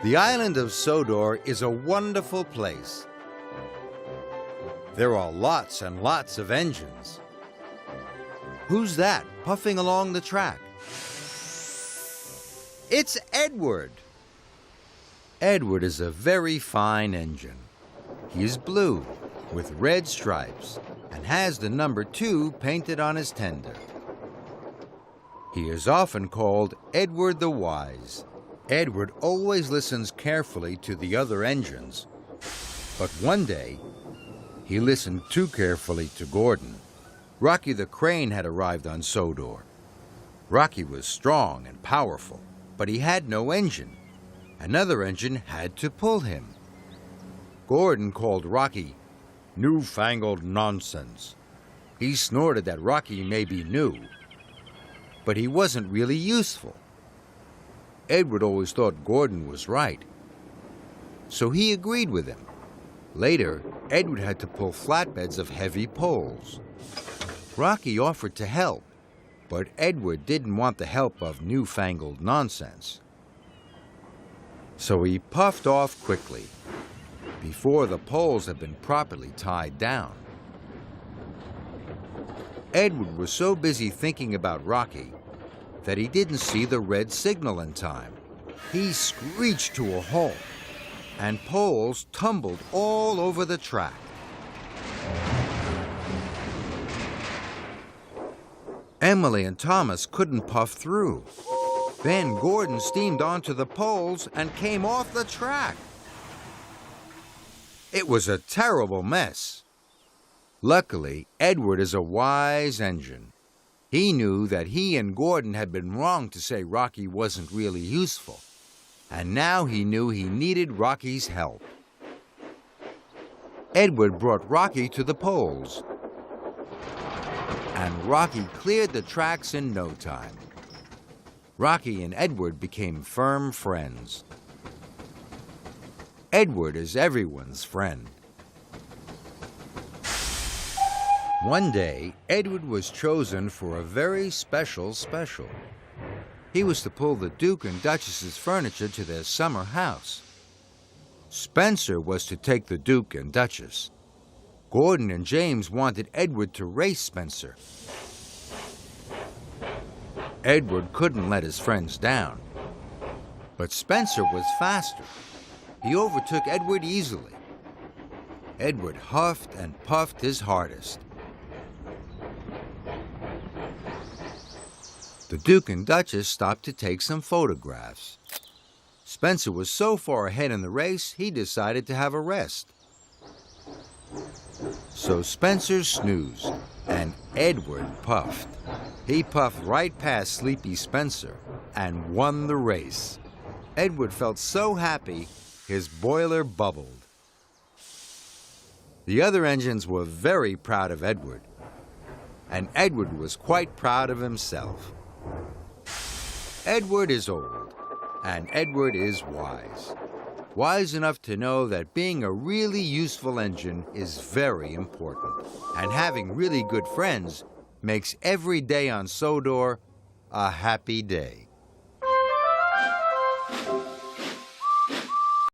The island of Sodor is a wonderful place. There are lots and lots of engines. Who's that puffing along the track? It's Edward. Edward is a very fine engine. He is blue with red stripes and has the number 2 painted on his tender. He is often called Edward the Wise. Edward always listens carefully to the other engines, but one day he listened too carefully to Gordon. Rocky the Crane had arrived on Sodor. Rocky was strong and powerful, but he had no engine. Another engine had to pull him. Gordon called Rocky newfangled nonsense. He snorted that Rocky may be new, but he wasn't really useful. Edward always thought Gordon was right, so he agreed with him. Later, Edward had to pull flatbeds of heavy poles. Rocky offered to help, but Edward didn't want the help of newfangled nonsense. So he puffed off quickly, before the poles had been properly tied down. Edward was so busy thinking about Rocky that he didn't see the red signal in time. He screeched to a halt, and poles tumbled all over the track. Emily and Thomas couldn't puff through. Then Gordon steamed onto the poles and came off the track. It was a terrible mess. Luckily, Edward is a wise engine. He knew that he and Gordon had been wrong to say Rocky wasn't really useful, and now he knew he needed Rocky's help. Edward brought Rocky to the poles, and Rocky cleared the tracks in no time. Rocky and Edward became firm friends. Edward is everyone's friend. One day, Edward was chosen for a very special. He was to pull the Duke and Duchess's furniture to their summer house. Spencer was to take the Duke and Duchess. Gordon and James wanted Edward to race Spencer. Edward couldn't let his friends down, but Spencer was faster. He overtook Edward easily. Edward huffed and puffed his hardest. The Duke and Duchess stopped to take some photographs. Spencer was so far ahead in the race, he decided to have a rest. So Spencer snoozed, and Edward puffed. He puffed right past sleepy Spencer and won the race. Edward felt so happy, his boiler bubbled. The other engines were very proud of Edward, and Edward was quite proud of himself. Edward is old, and Edward is wise. Wise enough to know that being a really useful engine is very important, and having really good friends makes every day on Sodor a happy day.